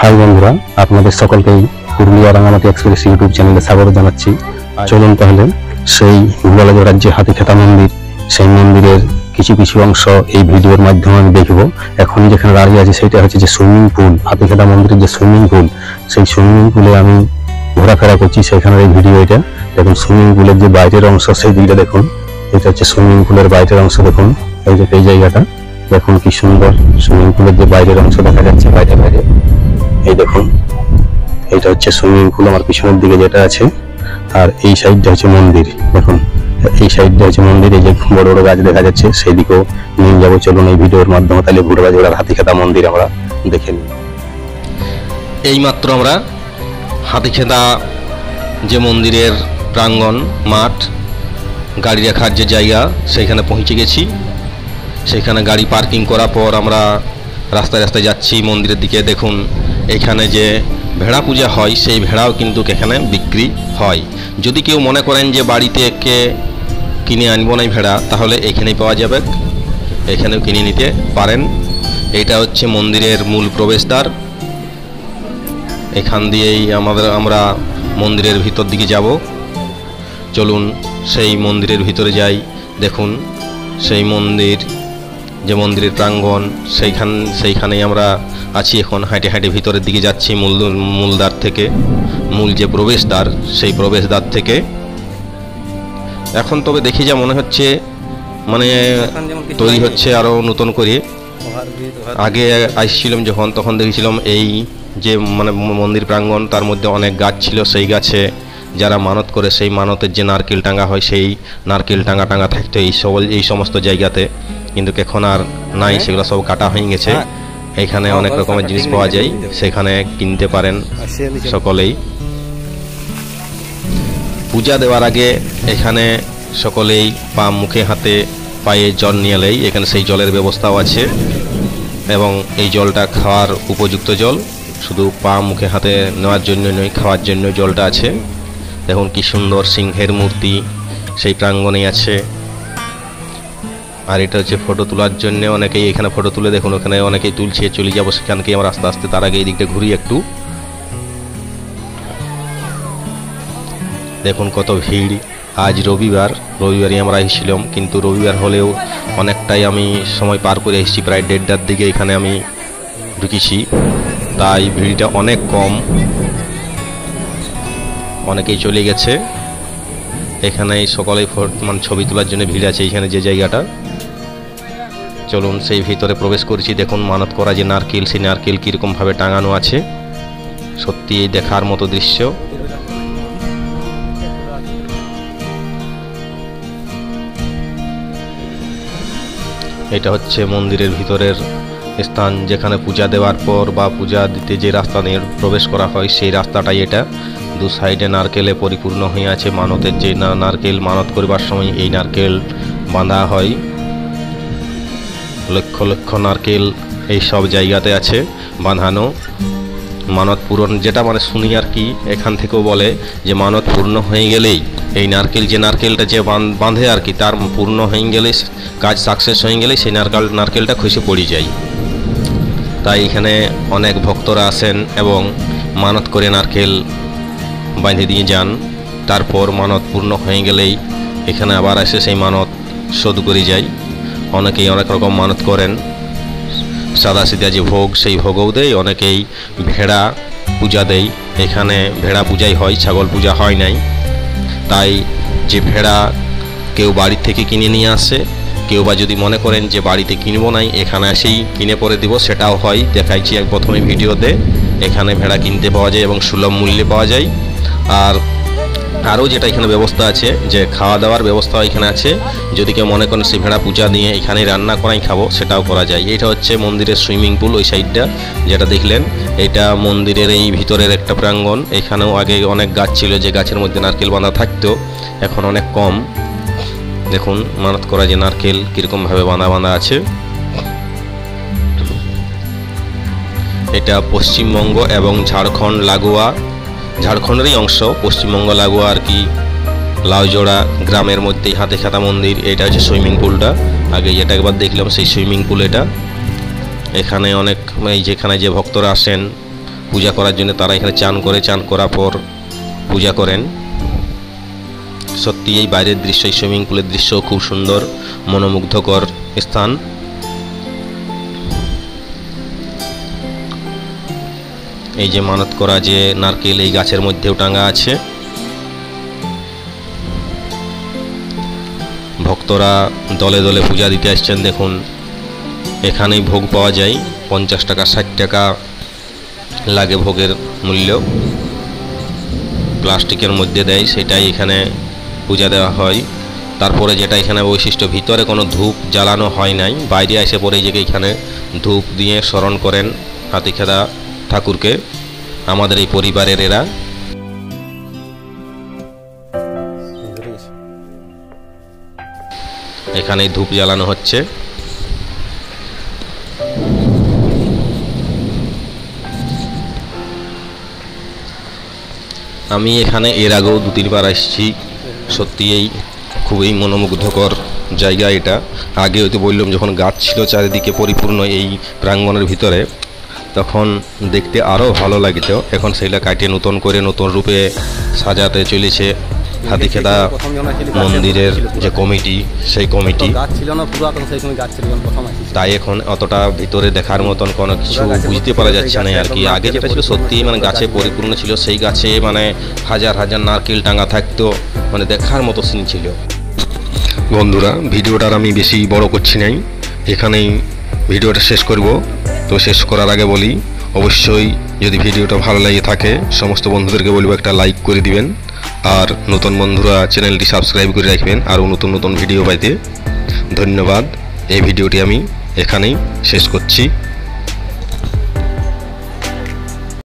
High বন্ধুরা, আপনাদের সকলকেই পুরুলিয়া রাঙামাটি এক্সপ্রেস ইউটিউব চ্যানেলে স্বাগত জানাচ্ছি। চলুন তাহলে সেই গোয়ালজোড়ার রাজ্যে হাতিখেতা মন্দির, সেই মন্দিরের কিছু কিছু অংশ এই ভিডিওর মাধ্যমে আমি দেখব। এখন যেখানে দাঁড়িয়ে আছে সেটা হচ্ছে যে সুইমিং পুল, হাতিখেতা মন্দিরের যে সুইমিং পুল, সেই সুইমিং পুলে আমি ঘোরাফেরা করছি। সেখানের এই ভিডিও এটা দেখুন। সুইমিং পুলের যে বাইরের অংশ সেই দিকটা দেখুন। এটা হচ্ছে সুইমিং পুলের বাইরের অংশ। দেখুন এই জায়গাটা দেখুন কি সুন্দর। সুইমিং পুলের যে বাইরের অংশ দেখা যাচ্ছে বাইরে বাইরে, এই দেখুন এইটা হচ্ছে সুইমিং পুল আমার পিছনের দিকে যেটা আছে। আর এই সাইডটা হচ্ছে মন্দির। দেখুন এই সাইডটা হচ্ছে মন্দির। এই যে বড় বড় গাছ দেখা যাচ্ছে সেই দিকেও নিয়ে যাবো। চলুন এই ভিডিওর মাধ্যমে তাহলে গোয়ালজোড়ার হাতিখেতা মন্দির আমরা দেখে নিই। এইমাত্র আমরা হাতিখেতা যে মন্দিরের প্রাঙ্গণ মাঠ, গাড়ি রাখার যে জায়গা, সেইখানে পৌঁছে গেছি। সেখানে গাড়ি পার্কিং করার পর আমরা রাস্তায় রাস্তায় যাচ্ছি মন্দিরের দিকে। দেখুন এখানে যে ভেড়া পূজা হয় সেই ভেড়াও কিন্তু এখানে বিক্রি হয়। যদি কেউ মনে করেন যে বাড়িতে কিনে আনবো না ভেড়া, তাহলে এখানেই পাওয়া যাবে, এখানেও কিনে নিতে পারেন। এটা হচ্ছে মন্দিরের মূল প্রবেশদ্বার। এখান দিয়েই আমরা মন্দিরের ভিতর দিকে যাব। চলুন সেই মন্দিরের ভিতরে যাই। দেখুন সেই মন্দির, যে মন্দিরের প্রাঙ্গণ, সেইখানেই আমরা আছি এখন। হাঁটে হাঁটে ভিতরের দিকে যাচ্ছি মূল দ্বার থেকে, মূল যে প্রবেশদ্বার সেই প্রবেশদ্বার থেকে। এখন তবে দেখি যা মনে হচ্ছে মানে তৈরি হচ্ছে আরও নতুন করে। আগে আসছিলাম যখন, তখন দেখেছিলাম এই যে মানে মন্দির প্রাঙ্গণ, তার মধ্যে অনেক গাছ ছিল। সেই গাছে যারা মানত করে সেই মানতের যে নারকেল টাঙ্গা হয়, সেই নারকেল টাঙ্গা থাকতো এই সমস্ত জায়গাতে। কিন্তু এখন আর নাই, সেগুলো সব কাটা হয়ে গেছে। এখানে অনেক রকমের জিনিস পাওয়া যায়, সেখানে কিনতে পারেন সকলেই। পূজা দেওয়ার আগে এখানে সকলেই মুখে হাতে পায়ে জল নিয়ে এলেই এখানে সেই জলের ব্যবস্থাও আছে, এবং এই জলটা খাওয়ার উপযুক্ত জল। শুধু মুখে হাতে নেওয়ার জন্য নয়, খাওয়ার জন্য জলটা আছে। দেখুন কি সুন্দর সিংহের মূর্তি সেই প্রাঙ্গণে আছে। আর এটা হচ্ছে ফটো তোলার জন্য অনেকেই এখানে ফটো তুলে। দেখুন ওখানে অনেকেই তুলছে। চলে যাবো সেখানকে আমরা আস্তে আস্তে। তার আগে এই দিকটা ঘুরি একটু। দেখুন কত ভিড়। আজ রবিবারই আমরা এসেছিলাম, কিন্তু রবিবার হলেও অনেকটাই আমি সময় পার করে এসেছি। প্রায় 1:30টার দিকে এখানে আমি ঢুকেছি, তাই ভিড়টা অনেক কম। অনেকেই চলে গেছে। এখানে সকলেই ছবি তোলার জন্য ভিড় আছে এখানে যে জায়গাটা। চলুন সেই ভিতরে প্রবেশ করছি। দেখুন মানত করা যে নারকেল, সেই নারকেল কীরকমভাবে টাঙানো আছে, সত্যি দেখার মতো দৃশ্য। এটা হচ্ছে মন্দিরের ভিতরের স্থান, যেখানে পূজা দেওয়ার পর বা পূজা দিতে যে রাস্তা নিয়ে প্রবেশ করা হয় সেই রাস্তাটাই এটা। দু সাইডে নারকেলে পরিপূর্ণ হয়ে আছে। মানতের যে নারকেল মানত করবার সময় এই নারকেল বাঁধা হয়। লক্ষ লক্ষ নারকেল এই সব জায়গাতে আছে বাঁধানো। মানত পূরণ, যেটা মানে শুনি আর কি, এখান থেকেও বলে যে মানত পূর্ণ হয়ে গেলেই এই নারকেলটা যে বাঁধে আর কি, তার পূর্ণ হয়ে গেলে, কাজ সাকসেস হয়ে গেলে সেই নারকেলটা খসে পড়ে যায়। তাই এখানে অনেক ভক্তরা আসেন এবং মানত করে নারকেল বাঁধে দিয়ে যান। তারপর মানত পূর্ণ হয়ে গেলেই এখানে আবার এসে সেই মানত শোধ করে যায়। অনেকেই অনেক রকম মানত করেন। সাদা সিধা যে ভোগ, সেই ভোগও দেয়। অনেকেই ভেড়া পূজা দেয়। এখানে ভেড়া পূজাই হয়, ছাগল পূজা হয় নাই। তাই যে ভেড়া কেউ বাড়ির থেকে কিনে নিয়ে আসে, কেউ বা যদি মনে করেন যে বাড়িতে কিনবো নাই, এখানে এসেই কিনে পরে দিব, সেটাও হয়। দেখাইছি এক প্রথমে ভিডিওতে। এখানে ভেড়া কিনতে পাওয়া যায় এবং সুলভ মূল্যে পাওয়া যায়। আর আরও যেটা এখানে ব্যবস্থা আছে, যে খাওয়া দাওয়ার ব্যবস্থা এখানে আছে। যদি কেউ মনে করেন সেই ভেড়া পূজা দিয়ে এখানে রান্না করাই খাবো, সেটাও করা যায়। এটা হচ্ছে মন্দিরের সুইমিং পুল, ওই সাইডটা যেটা দেখলেন। এটা মন্দিরের এই ভিতরের একটা প্রাঙ্গণ। এখানেও আগে অনেক গাছ ছিল, যে গাছের মধ্যে নারকেল বাঁধা থাকতো, এখন অনেক কম। দেখুন মানত করা যে নারকেল কীরকমভাবে বাঁধা আছে। এটা পশ্চিমবঙ্গ এবং ঝাড়খণ্ড লাগোয়া, ঝাড়খণ্ডেরই অংশ, পশ্চিমবঙ্গ লাগোয়া আর কি, লাউজোড়া গ্রামের মধ্যেই হাতিখেতা মন্দির। এটা হচ্ছে সুইমিং পুলটা। আগে যেটা একবার দেখলাম সেই সুইমিং পুল এটা। এখানে অনেক যেখানে যে ভক্তরা আসেন পূজা করার জন্য তারা এখানে চান করার পর পূজা করেন। সত্যি এই বাইরের দৃশ্য, এই সুইমিং পুলের দৃশ্য খুব সুন্দর, মনোমুগ্ধকর স্থান। এই যে মানত করা যে নারকেল এই গাছের মধ্যেও টাঙ্গা আছে। ভক্তরা দলে দলে পূজা দিতে আসছেন। দেখুন এখানেই ভোগ পাওয়া যায়, 50 টাকা 60 টাকা লাগে ভোগের মূল্য। প্লাস্টিকের মধ্যে দেয়, সেটাই এখানে পূজা দেওয়া হয়। তারপরে যেটা এখানে বৈশিষ্ট্য, ভিতরে কোনো ধূপ জ্বালানো হয় নাই, বাইরে এসে পরে এই যে এখানে ধূপ দিয়ে স্মরণ করেন হাতিখেদা ঠাকুরকে, আমাদের এই পরিবারের এরা। এখানে ধূপ জ্বালানো হচ্ছে। আমি এখানে এর আগেও 2-3 বার আসছি। সত্যি এই খুবই মনোমুগ্ধকর জায়গা এটা। আগে হয়তো বললাম যখন গাছ ছিল চারিদিকে পরিপূর্ণ এই প্রাঙ্গণের ভিতরে, তখন দেখতে আরও ভালো লাগতো। এখন সেটা কাটিয়ে নতুন করে নতুন রূপে সাজাতে চলেছে হাতিখেদা মন্দিরের যে কমিটি, সেই কমিটি। তাই এখন অতটা ভিতরে দেখার মতন কোনো কিছু বুঝতে পারা যাচ্ছে না আর কি। আগে যেটা ছিল সত্যি মানে গাছে পরিপূর্ণ ছিল, সেই গাছে মানে হাজার হাজার নারকেল টাঙ্গা থাকতো, মানে দেখার মতো সিন ছিল। বন্ধুরা ভিডিওটার আমি বেশি বড় করছি নাই, এখানেই ভিডিওটা শেষ করব। তো শেষ করার আগে বলি, অবশ্যই যদি ভিডিওটা ভালো লাগে থাকে সমস্ত বন্ধুদেরকে বলবো একটা লাইক করে দিবেন, আর নতুন বন্ধুরা চ্যানেলটি সাবস্ক্রাইব করে রাখবেন আরও নতুন নতুন ভিডিও পাইতে। ধন্যবাদ। এই ভিডিওটি আমি এখানেই শেষ করছি।